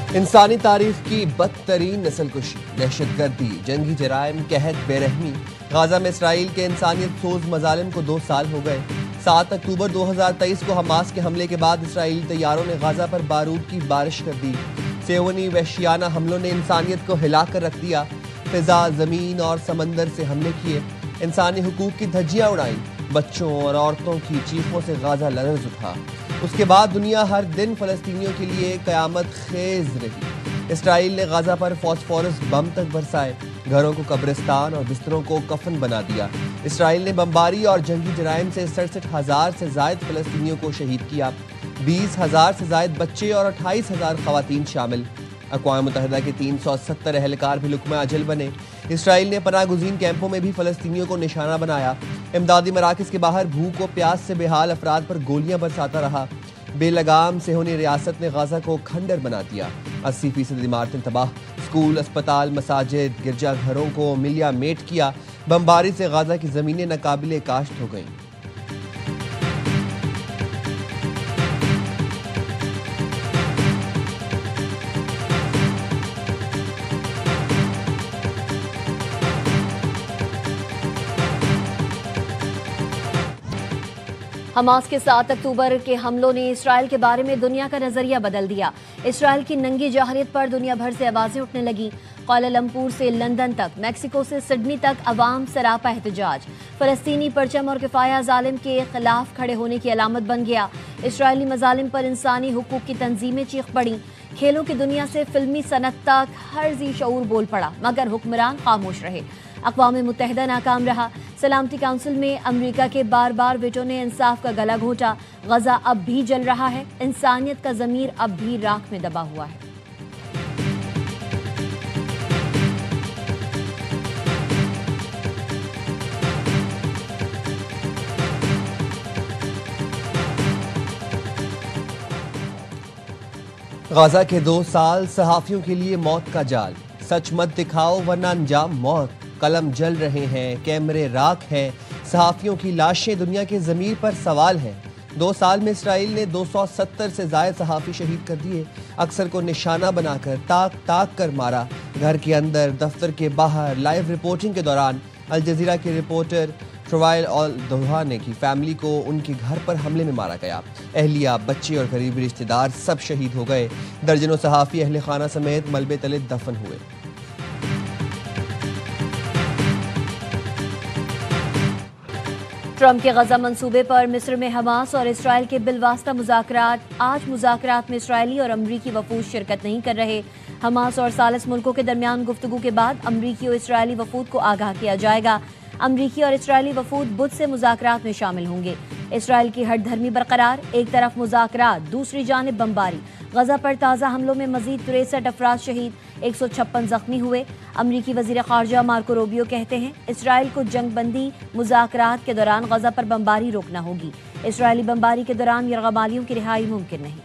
इंसानी तारीख की बदतरीन नस्लकुशी, दहशतगर्दी, जंगी जराइम, कहत, बेरहमी। गाजा में इसराइल के इंसानियत सोज मजालिम को 2 साल हो गए। 7 अक्टूबर 2023 को हमास के हमले के बाद इसराइली तैयारों ने गाजा पर बारूद की बारिश कर दी। सेवनी वहशियाना हमलों ने इंसानियत को हिलाकर रख दिया। फिजा, जमीन और समंदर से हमले किए, इंसानी हुकूक की धज्जियां उड़ाई। बच्चों और औरतों की चीखों से गाजा लरज़ उठा। उसके बाद दुनिया हर दिन फलस्तीनियों के लिए कयामत खेज रही। इसराइल ने गाजा पर फॉस्फोरस बम तक बरसाए, घरों को कब्रिस्तान और बिस्तरों को कफन बना दिया। इसराइल ने बमबारी और जंगी जराइम से 67,000 से जायद फलस्तीनियों को शहीद किया। 20,000 से जायद बच्चे और 28,000 खवातीन शामिल। अक़वाम मुत्तहिदा के 370 एहलकार भी लुक़मा अजल बने। इसराइल ने पनाहगुज़ीन कैंपों में भी फलस्तीनियों को निशाना बनाया। इमदादी मराकज़ के बाहर भूख और प्यास से बेहाल अफराद पर गोलियां बरसाता रहा। बेलगाम सेहोनी रियासत ने गाजा को खंडर बना दिया। 80% इमारतें तबाह, स्कूल, अस्पताल, मसाजिद, गिरजाघरों को मिलिया मेट किया। बमबारी से गाजा की ज़मीनें नाकाबिले काश्त हो गईं। हमास के 7 अक्टूबर के हमलों ने इसराइल के बारे में दुनिया का नजरिया बदल दिया। इसराइल की नंगी जहरियत पर दुनिया भर से आवाजें उठने लगी। कुआलालंपुर से लंदन तक, मैक्सिको से सिडनी तक अवाम सरापा एहतजाज। फलस्तीनी परचम और किफाया जालिम के खिलाफ खड़े होने की अलामत बन गया। इसराइली मजालिम पर इंसानी हुकूक की तंजीमें चीख पड़ी। खेलों की दुनिया से फिल्मी सनत तक हर जी शऊर बोल पड़ा, मगर हुक्मरान खामोश रहे। अक़वाम मुत्तहिदा नाकाम रहा। सलामती काउंसिल में अमरीका के बार बार वेटो ने इंसाफ का गला घोंटा। गजा अब भी जल रहा है, इंसानियत का ज़मीर अब भी राख में दबा हुआ है। गाजा के 2 साल सहाफ़ियों के लिए मौत का जाल। सच मत दिखाओ वरना अंजाम मौत। कलम जल रहे हैं, कैमरे राख हैं, सहाफ़ियों की लाशें दुनिया के ज़मीर पर सवाल हैं। 2 साल में इसराइल ने 270 से ज़ायद सहाफ़ी शहीद कर दिए। अक्सर को निशाना बनाकर ताक ताक कर मारा। घर के अंदर, दफ्तर के बाहर। लाइव रिपोर्टिंग के दौरान अल जज़ीरा के रिपोर्टर ट्रवाइल अल-दोहाने की फैमिली को उनके घर पर हमले में मारा गया। अहलिया, बच्चे और करीबी रिश्तेदार सब शहीद हो गए। दर्जनों सहाफ़ी अहले खाना समेत मलबे तले दफन हुए। ट्रंप के गजा मंसूबे पर मिस्र में हमास और इसराइल के बिलवास्ता मुज़ाकरात। आज मुज़ाकरात में इसराइली और अमरीकी वफूद शिरकत नहीं कर रहे। हमास और सालिस मुल्कों के दरमियान गुफ्तगू के बाद अमरीकी और इसराइली वफूद को आगाह किया जाएगा। अमरीकी और इसराइली वफूद बुध से मुज़ाकरात में शामिल होंगे। इसराइल की हट धर्मी बरकरार, एक तरफ मुज़ाकरात, दूसरी जानिब बमबारी। गजा पर ताज़ा हमलों में मजीद 63 अफराद शहीद, 156 जख्मी हुए। अमरीकी वज़ीर ख़ारजा मार्को रूबियो कहते हैं इसराइल को जंगबंदी मुज़ाकरात के दौरान गजा पर बमबारी रोकना होगी। इसराइली बमबारी के दौरान यरग़मालियों की रिहाई मुमकिन नहीं।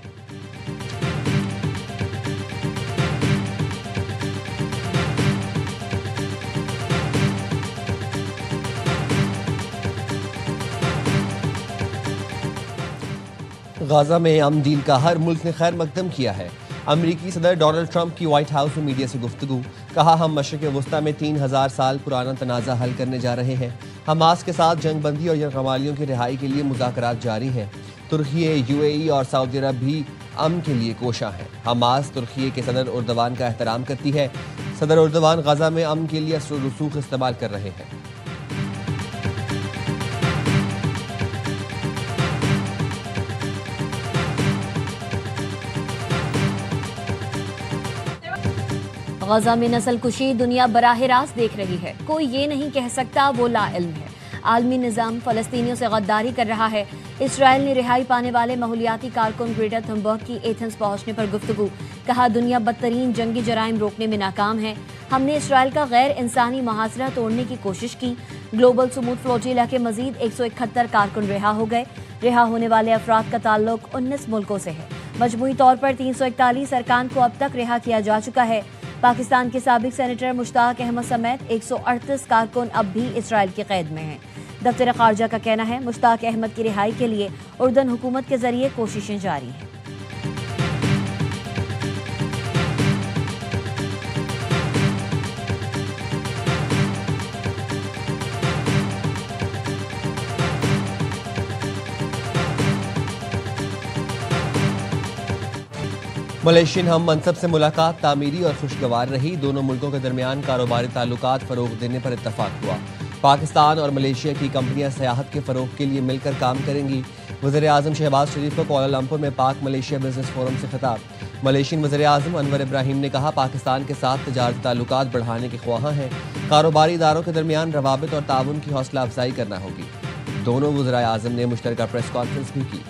गाजा में अमन डील का हर मुल्क ने खैर मकदम किया है। अमरीकी सदर डोनाल्ड ट्रंप की व्हाइट हाउस में मीडिया से गुफ्तगू। कहा, हम मशरिक़ वस्ता में 3000 साल पुराना तनाज़ा हल करने जा रहे हैं। हमास के साथ जंगबंदी और यरग़मालियों की रिहाई के लिए मुज़ाकरात जारी हैं। तुर्की, यूएई और सऊदी अरब भी अमन के लिए कोशा है। हमास तुर्की के सदर उर्दवान का एहतराम करती है। सदर उर्दवान गाजा में अमन के लिए असर रसूख इस्तेमाल कर रहे हैं। गजा में नस्लकुशी दुनिया बराह रास्त देख रही है। कोई ये नहीं कह सकता वो लाइल्म है। आलमी निज़ाम फ़लस्तीनियों से गद्दारी कर रहा है। इसराइल ने रिहाई पाने वाले माहौलियाती कारकुन ग्रेटर थुनबर्ग की एथेंस पहुंचने पर गुफ्तगू। कहा, दुनिया बदतरीन जंगी जराइम रोकने में नाकाम है। हमने इसराइल का गैर इंसानी मुहासरा तोड़ने की कोशिश की। ग्लोबल सुमूद फ्लोटिला के मजीद 171 कारकुन रिहा हो गए। रिहा होने वाले अफराद का ताल्लुक 19 मुल्कों से है। मजमूई तौर पर 341 अरकान को अब तक रिहा किया जा चुका है। पाकिस्तान के साबिक सेनेटर मुश्ताक अहमद समेत 138 कारकुन अब भी इसराइल की कैद में हैं। दफ्तर खारजा का कहना है मुश्ताक अहमद की रिहाई के लिए उर्दन हुकूमत के जरिए कोशिशें जारी हैं। मलेशियन हम मनसब से मुलाकात तामीरी और खुशगवार रही। दोनों मुल्कों के दरमियान कारोबारी ताल्लुकात फरोग देने पर इत्तफाक हुआ। पाकिस्तान और मलेशिया की कंपनियां सयाहत के फरोग के लिए मिलकर काम करेंगी। वज़ीर आज़म शहबाज शरीफ को कुआलालंपुर में पाक मलेशिया बिजनेस फोरम से खिताब। मलेशियन वज़ीर आज़म अनवर इब्राहिम ने कहा, पाकिस्तान के साथ तजारती ताल्लुकात बढ़ाने के ख्वाहां हैं। कारोबारी इदारों के दरमियान रवाबित और ताउन की हौसला अफजाई करना होगी। दोनों वज़ीर आज़म ने मुश्तरका प्रेस कॉन्फ्रेंस भी की।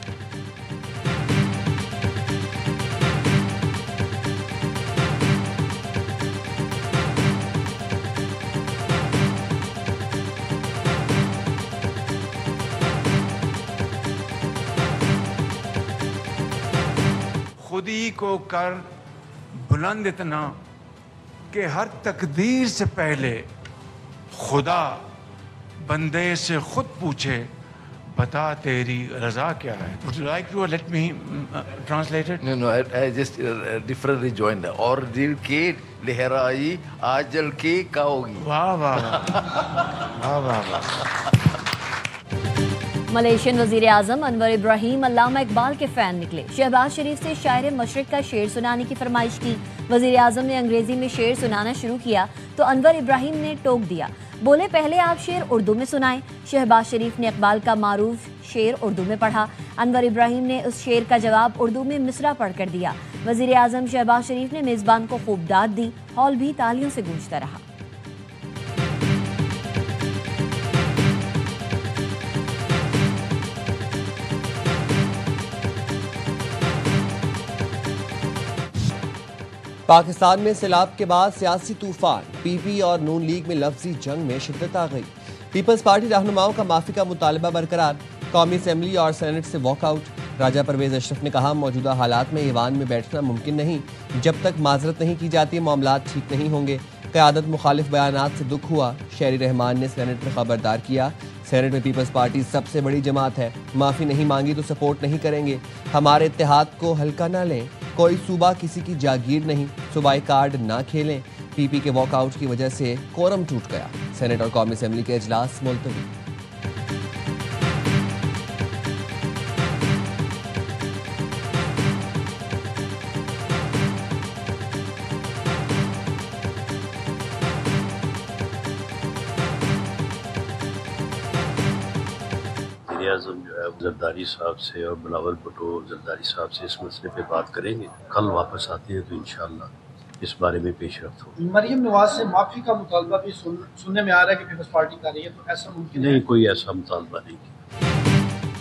खुदी को कर बुलंद इतना कि हर तकदीर से पहले खुदा बंदे से खुद पूछे, बता तेरी रजा क्या है। Would you like to let me translate it? No, I just differently joined. और दिल के लहराई आजल के काओगी। वाह वाह वाह वाह वाह। मलेशियन वजीर आजम अनवर इब्राहिम अल्लामा इकबाल के फैन निकले। शहबाज शरीफ से शायर मशरिक का शेर सुनाने की फरमाइश की। वजीर आजम ने अंग्रेजी में शेर सुनाना शुरू किया तो अनवर इब्राहिम ने टोक दिया, बोले पहले आप शेर उर्दू में सुनाएं। शहबाज शरीफ ने इकबाल का मारूफ शेर उर्दू में पढ़ा। अनवर इब्राहिम ने उस शेर का जवाब उर्दू में मिसरा पढ़कर दिया। वजीर आजम शहबाज शरीफ ने मेजबान को खूब दाद दी। हॉल भी तालियों से गूंजता रहा। पाकिस्तान में सैलाब के बाद सियासी तूफान। पीपी और नून लीग में लफ्जी जंग में शिद्दत आ गई। पीपल्स पार्टी रहनुमाओं का माफी का मुतालबा बरकरार। कौमी असेंबली और सेनेट से वॉकआउट। राजा परवेज अशरफ ने कहा, मौजूदा हालात में ईवान में बैठना मुमकिन नहीं। जब तक माजरत नहीं की जाती मामलात ठीक नहीं होंगे। क़यादत मुखालिफ बयानात से दुख हुआ। शहरी रहमान ने सेनेट में खबरदार किया, सेनेट में पीपल्स पार्टी सबसे बड़ी जमात है, माफ़ी नहीं मांगी तो सपोर्ट नहीं करेंगे। हमारे इत्तेहाद को हल्का ना लें, कोई सूबा किसी की जागीर नहीं, सूबाई कार्ड ना खेलें। पीपी के वॉकआउट की वजह से कोरम टूट गया। सेनेट और कौमी असेंबली के इजलास मुलतवी। आज़म जो है जरदारी साहब से और बिलावल भुट्टो जरदारी साहब से इस मसले पे बात करेंगे। कल वापस आते हैं तो इंशाअल्लाह इस बारे में पेशरफ्त हो। मरियम नवाज से माफी का मुतालबा भी सुनने में आ रहा है कि पीपल्स पार्टी कर रही है, तो ऐसा मुमकिन नहीं, कोई ऐसा मुतालबा नहीं।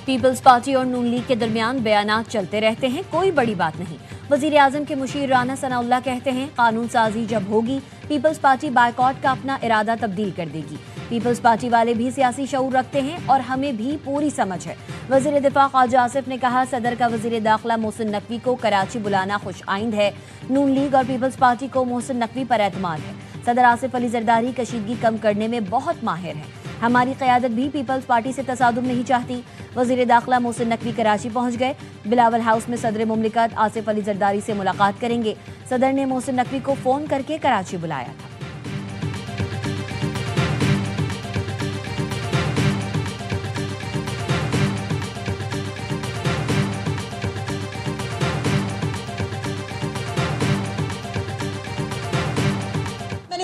पीपल्स पार्टी और नून लीग के दरमियान बयानात चलते रहते हैं, कोई बड़ी बात नहीं। वजीर आजम के मुशीर राना सनाउल्लाह कहते हैं, कानून साजी जब होगी पीपल्स पार्टी बायकॉट का अपना इरादा तब्दील कर देगी। पीपल्स पार्टी वाले भी सियासी शऊर रखते हैं और हमें भी पूरी समझ है। वजीर दिफा ख्वाजा आसिफ ने कहा, सदर का वजीर दाखिला मोहसिन नकवी को कराची बुलाना खुश आइंद है। नून लीग और पीपल्स पार्टी को मोहसिन नकवी पर एतमाद है। सदर आसिफ अली जरदारी कशीदगी कम करने में बहुत माहिर है। हमारी क़यादत भी पीपल्स पार्टी से तसादुम नहीं चाहती। वजीर दाखिला मोहसिन नकवी कराची पहुंच गए। बिलावल हाउस में सदर मुमलिकत आसिफ अली जरदारी से मुलाकात करेंगे। सदर ने मोहसिन नकवी को फ़ोन करके कराची बुलाया था।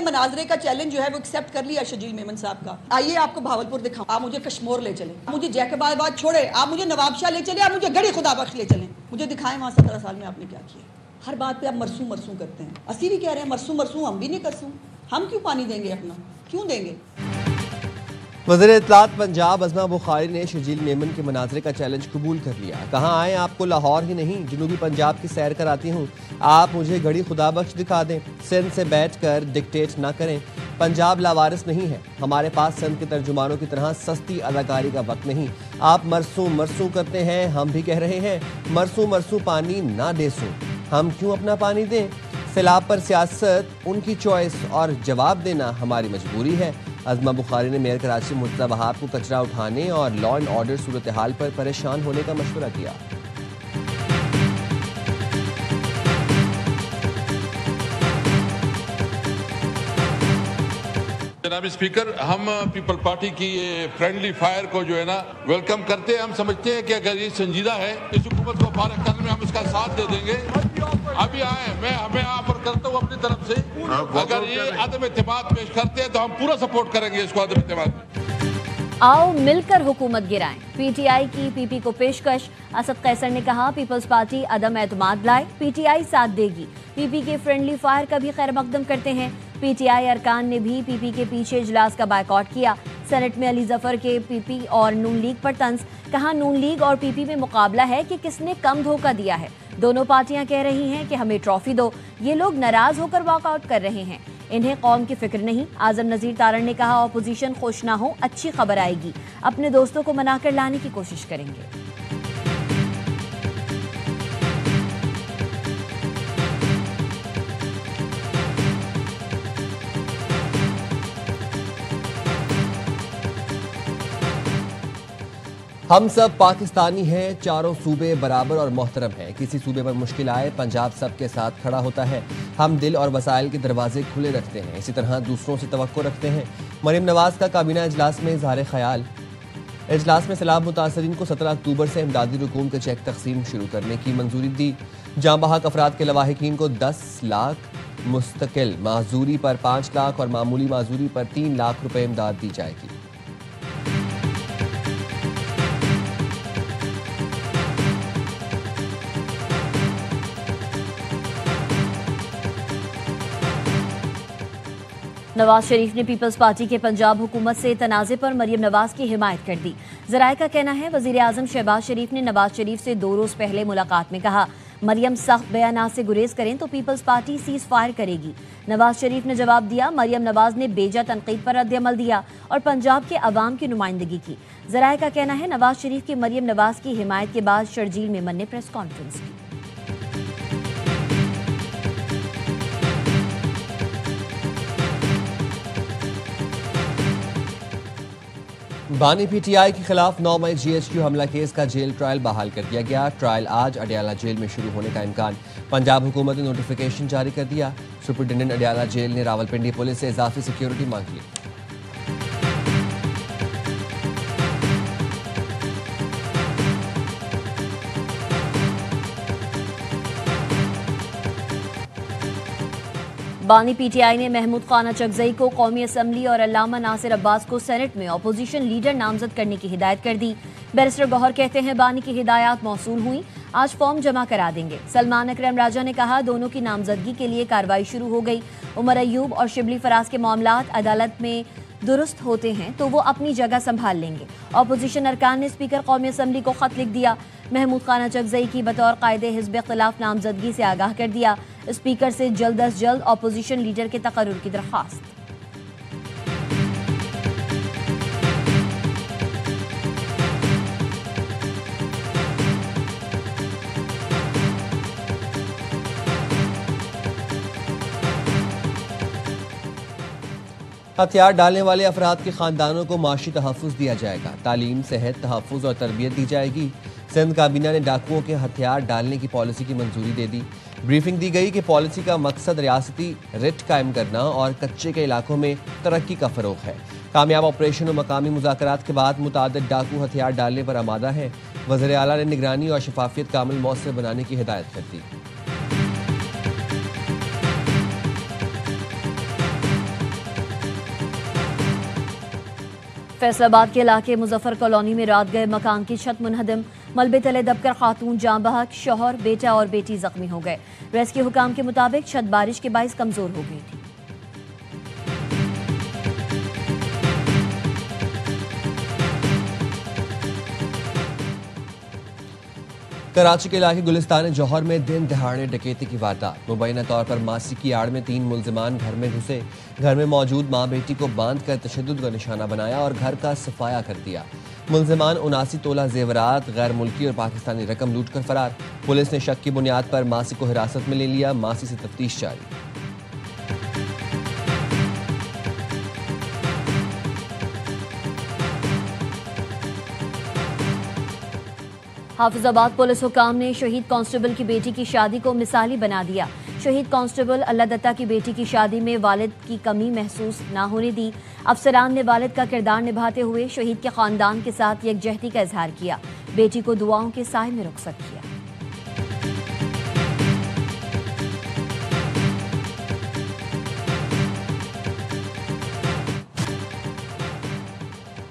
मनाजरे का चैलेंज जो है वो एक्सेप्ट कर लिया शजील मेमन साहब का। आइए आपको भावलपुर दिखाऊं, आप मुझे कश्मीर ले चलें, आप मुझे जैकबाबाद छोड़े, आप मुझे नवाबशाह ले चले, आप मुझे गढ़ी खुदाबख्श ले चलें, मुझे दिखाएं वहाँ 17 साल में आपने क्या किया। हर बात पे आप मरसू मरसू करते हैं। असी भी कह रहे हैं मरसू मरसू, हम भी नहीं करसूं। हम क्यों पानी देंगे अपना, क्यों देंगे। वज़ीर इत्तलात पंजाब अज़मा बुखारी ने शजील मेमन के मनाजरे का चैलेंज कबूल कर लिया। कहाँ आए, आपको लाहौर ही नहीं जनूबी पंजाब की सैर कराती हूँ, आप मुझे गढ़ी खुदाबख्श दिखा दें। सिंध से बैठ कर डिक्टेट ना करें। पंजाब लावारिस नहीं है, हमारे पास सिंध के तर्जुमानों की तरह सस्ती अदाकारी का वक्त नहीं। आप मरसू मरसू करते हैं, हम भी कह रहे हैं मरसू मरसू पानी ना देसूं। हम क्यों अपना पानी दें। सैलाब पर सियासत उनकी चॉइस और जवाब देना हमारी मजबूरी है। अज़मा बुखारी ने मेयर कराची मुर्तज़ा वहाब को कचरा उठाने और लॉ एंड ऑर्डर सूरत हाल पर परेशान होने का मशवरा किया। जनाब स्पीकर, हम पीपल पार्टी की ये फ्रेंडली फायर को जो है ना वेलकम करते हैं। हम समझते हैं कि अगर ये संजीदा है, इस हुकूमत को फारग करने में हम इसका साथ दे देंगे। अभी आए, मैं हमें ऑफर करता हूँ अपनी तरफ से, अगर ये अदम एतमाद पेश करते हैं तो हम पूरा सपोर्ट करेंगे इसको अदम एतमाद। आओ मिलकर हुकूमत गिराएं। पीटीआई की पीपी को पेशकश। असद कैसर ने कहा पीपल्स पार्टी अदम एतमाद लाए, पीटीआई साथ देगी। पीपी के फ्रेंडली फायर का भी खैर मकदम करते हैं। पीटीआई अरकान ने भी पीपी के पीछे इजलास का बायकॉट किया। सेनेट में अली जफर के पीपी और नून लीग पर तंज। कहा नून लीग और पीपी में मुकाबला है कि किसने कम धोखा दिया है। दोनों पार्टियां कह रही हैं कि हमें ट्रॉफी दो, ये लोग नाराज होकर वॉकआउट कर रहे हैं। इन्हें कौम की फिक्र नहीं। आजम नजीर तारण ने कहा ऑपोजिशन खुश ना हो, अच्छी खबर आएगी, अपने दोस्तों को मनाकर लाने की कोशिश करेंगे। हम सब पाकिस्तानी हैं, चारों सूबे बराबर और मोहतरम हैं। किसी सूबे पर मुश्किल आए, पंजाब सबके साथ खड़ा होता है। हम दिल और वसाइल के दरवाजे खुले रखते हैं, इसी तरह दूसरों से तवक्को रखते हैं। मरीम नवाज का काबीना इजलास में इजहार ख्याल। इजलास में सैलाब मुतासरीन को 17 अक्टूबर से इमदादी रकूम के चेक तकसीम शुरू करने की मंजूरी दी। जाँ बहक अफराद के लवाहिकीन को 10 लाख, मुस्तकिल माजूरी पर 5 लाख और मामूली माजूरी पर 3 लाख रुपए इमदाद दी जाएगी। नवाज शरीफ ने पीपल्स पार्टी के पंजाब हुकूमत से तनाज़े पर मरीम नवाज की हिमायत कर दी। ज़राए का कहना है वज़ीर आज़म शहबाज शरीफ ने नवाज शरीफ से 2 रोज़ पहले मुलाकात में कहा मरियम सख्त बयानात से गुरेज करें तो पीपल्स पार्टी सीज फायर करेगी। नवाज शरीफ ने जवाब दिया मरियम नवाज ने बेजा तनकीद पर रद्द-ए-अमल दिया और पंजाब के अवाम की नुमाइंदगी की। ज़राए का कहना है नवाज शरीफ की मरियम नवाज की हिमायत के बाद शर्जील मेमन ने प्रेस कॉन्फ्रेंस की। बानी पीटीआई के खिलाफ 9 मई जीएचक्यू हमला केस का जेल ट्रायल बहाल कर दिया गया। ट्रायल आज अडयाला जेल में शुरू होने का इम्कान। पंजाब हुकूमत ने नोटिफिकेशन जारी कर दिया। सुपरिटेंडेंट अडयाला जेल ने रावलपिंडी पुलिस से इजाफी सिक्योरिटी मांग ली। बानी पीटीआई ने महमूद खान अचकजई को कौमी असम्बली और अल्लामा नासिर अब्बास को सेनेट में अपोजिशन लीडर नामजद करने की हिदायत कर दी। बैरिस्टर गौहर कहते हैं बानी की हिदायत मौसूल हुई, आज फॉर्म जमा करा देंगे। सलमान अकरम राजा ने कहा दोनों की नामजदगी के लिए कार्रवाई शुरू हो गई। उमर अयूब और शिबली फराज के मामलात अदालत में दुरुस्त होते हैं तो वो अपनी जगह संभाल लेंगे। अपोजिशन अरकान ने स्पीकर कौमी असम्बली को खत लिख दिया। महमूद खान अचकजई की बतौर कायदे हिज़्ब इख्तिलाफ नामजदगी से आगाह कर दिया। स्पीकर से जल्द अज जल्द अपोजिशन लीडर के तकर्रुर की दरख्वास्त। हथियार डालने वाले अफराद के खानदानों को माशी तहफ़्फ़ुज़ दिया जाएगा। तालीम, सेहत, तहफ़्फ़ुज़ और तरबियत दी जाएगी। सिंध काबीना ने डाकुओं के हथियार डालने की पॉलिसी की मंजूरी दे दी। ब्रीफिंग दी गई कि पॉलिसी का मकसद रियासती रिट कायम करना और कच्चे के इलाकों में तरक्की का फ़रोग़ है। कामयाब ऑपरेशन और मकामी मुज़ाकरात के बाद मुतादिद डाकू हथियार डालने पर आमादा है। वज़ीर आला ने निगरानी और शफाफियत कामिल मौसर बनाने की हिदायत कर दी। फैसलाबाद के इलाके मुजफ्फर कॉलोनी में रात गए मकान की छत मुनहदम। मलबे तले दबकर खातून जाँ बहक, शौहर, बेटा और बेटी जख्मी हो गए। रेस्क्यू हुकाम के मुताबिक छत बारिश के बाइस कमजोर हो गई थी। कराची के इलाके गुलिस्तान जौहर में दिन दहाड़े डकैती की वारदात। मुबैना तौर पर मासी की आड़ में 3 मुलजिमान घर में घुसे। घर में मौजूद मां बेटी को बांध कर तशद्दुद का निशाना बनाया और घर का सफाया कर दिया। मुलजिमान 79 तोला जेवरात, गैर मुल्की और पाकिस्तानी रकम लूट कर फरार। पुलिस ने शक की बुनियाद पर मासी को हिरासत में ले लिया। मासी से तफ्तीश जारी। हाफिजाबाद पुलिस हुकाम ने शहीद कांस्टेबल की बेटी की शादी को मिसाली बना दिया। शहीद कांस्टेबल अल्लाह दत्ता की बेटी की शादी में वालिद की कमी महसूस ना होने दी। अफसरान ने वालिद का किरदार निभाते हुए शहीद के खानदान के साथ यकजहती का इजहार किया। बेटी को दुआओं के साए में रुखसत किया।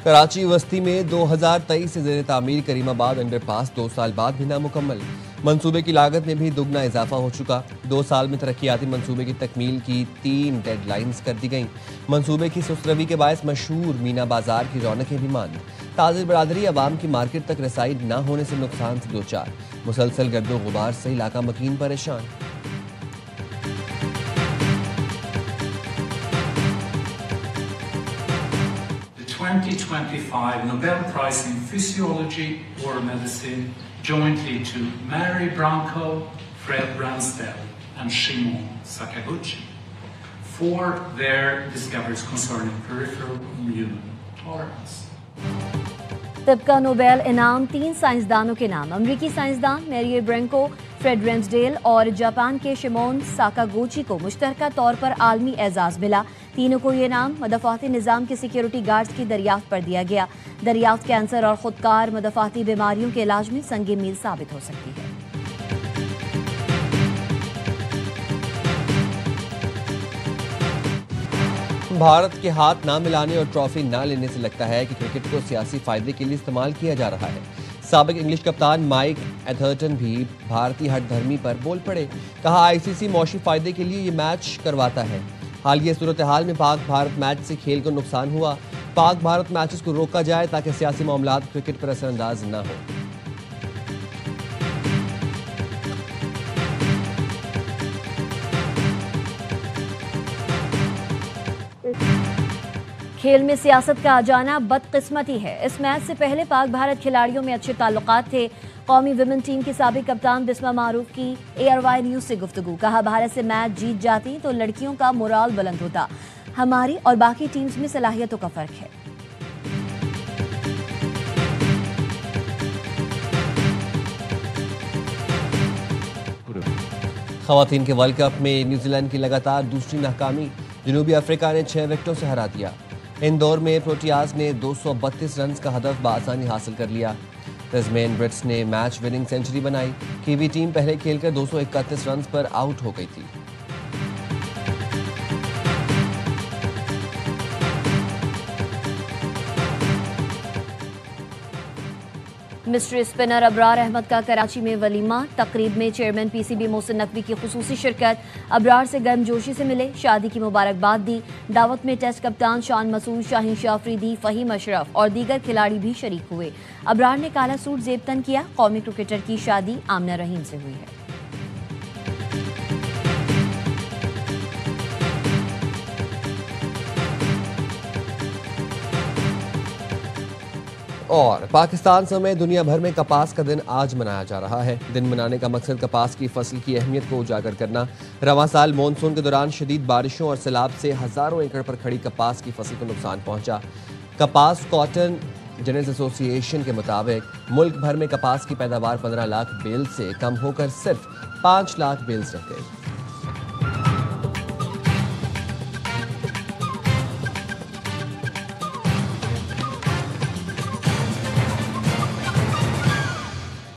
कराची वस्ती में 2023 से ज़ेर तामीर करीमाबाद अंडरपास 2 साल बाद भी नामुकम्मल। मंसूबे की लागत में भी दुगना इजाफा हो चुका। 2 साल में तरक्याती मंसूबे की तकमील की 3 डेडलाइंस कर दी गईं। मंसूबे की सुस्तरवी के बायस मशहूर मीना बाजार की रौनकें भी मांद। ताजिर बरादरी अवाम की मार्केट तक रसाई न होने से नुकसान से दो चार। मुसलसल गर्दो गुबार से इलाका मकीन परेशान। The 2025 Nobel Prize in Physiology or Medicine jointly to Mary Branco, Fred Bransdell and Shimon Sakaguchi for their discoveries concerning peripheral immune tolerance. तिब्का नोबेल इनाम 3 साइंसदानों के नाम। अमरीकी साइंसदान मैरी ब्रैंको, फ्रेड रेम्सडेल और जापान के शिमोन साकागुची को मुश्तरका तौर पर आलमी एजाज मिला। तीनों को ये नाम मदफ़ाती निज़ाम के सिक्योरिटी गार्ड्स की दरियाफ्त पर दिया गया। दरियाफ्त कैंसर और खुदकार मदफ़ाती बीमारियों के इलाज में संगे मील साबित हो सकती है। भारत के हाथ ना मिलाने और ट्रॉफी ना लेने से लगता है कि क्रिकेट को सियासी फायदे के लिए इस्तेमाल किया जा रहा है। साबिक इंग्लिश कप्तान माइक एथर्टन भी भारतीय हठधर्मी पर बोल पड़े। कहा, आईसीसी मौशी फायदे के लिए ये मैच करवाता है। हालिया सूरत हाल में पाक भारत मैच से खेल को नुकसान हुआ। पाक भारत मैचेस को रोका जाए ताकि सियासी मामलात क्रिकेट पर असरअंदाज न हो। खेल में सियासत का आ जाना बदकिस्मती है। इस मैच से पहले पाक भारत खिलाड़ियों में अच्छे ताल्लुकात थे। कौमी विमेन टीम की साबिक कप्तान बिस्मा मारूफ की ARY न्यूज से गुफ्तगू। कहा, भारत से मैच जीत जाती तो लड़कियों का मोराल बुलंद होता। हमारी और बाकी टीम्स में सलाहियतों का फर्क है। खवातीन के वर्ल्ड कप में न्यूजीलैंड की लगातार दूसरी नाकामी। जनूबी अफ्रीका ने 6 विकेटों से हरा दिया। इंदौर में प्रोटियाज ने 232 रन का हदफ बआसानी हासिल कर लिया। तस्मेन ब्रिट्स ने मैच विनिंग सेंचुरी बनाई। कीवी टीम पहले खेलकर 231 रन पर आउट हो गई थी। मिस्ट्री स्पिनर अबरार अहमद का कराची में वलीमा। तकरीब में चेयरमैन PCB मोहसिन नकवी की खुसूसी शिरकत। अबरार से गर्मजोशी से मिले, शादी की मुबारकबाद दी। दावत में टेस्ट कप्तान शान मसूद, शाहीन शाह अफरीदी, फहीम अशरफ और दीगर खिलाड़ी भी शरीक हुए। अबरार ने काला सूट जेब तन किया। कौमी क्रिकेटर की शादी आमना रहीम से हुई है। और पाकिस्तान समेत दुनिया भर में कपास का दिन आज मनाया जा रहा है। दिन मनाने का मकसद कपास की फसल की अहमियत को उजागर करना। रवां साल मानसून के दौरान शदीद बारिशों और सैलाब से हजारों एकड़ पर खड़ी कपास की फसल को नुकसान पहुंचा। कपास कॉटन जनरल एसोसिएशन के मुताबिक मुल्क भर में कपास की पैदावार 15 लाख बेल से कम होकर सिर्फ 5 लाख बेल्स रह गई।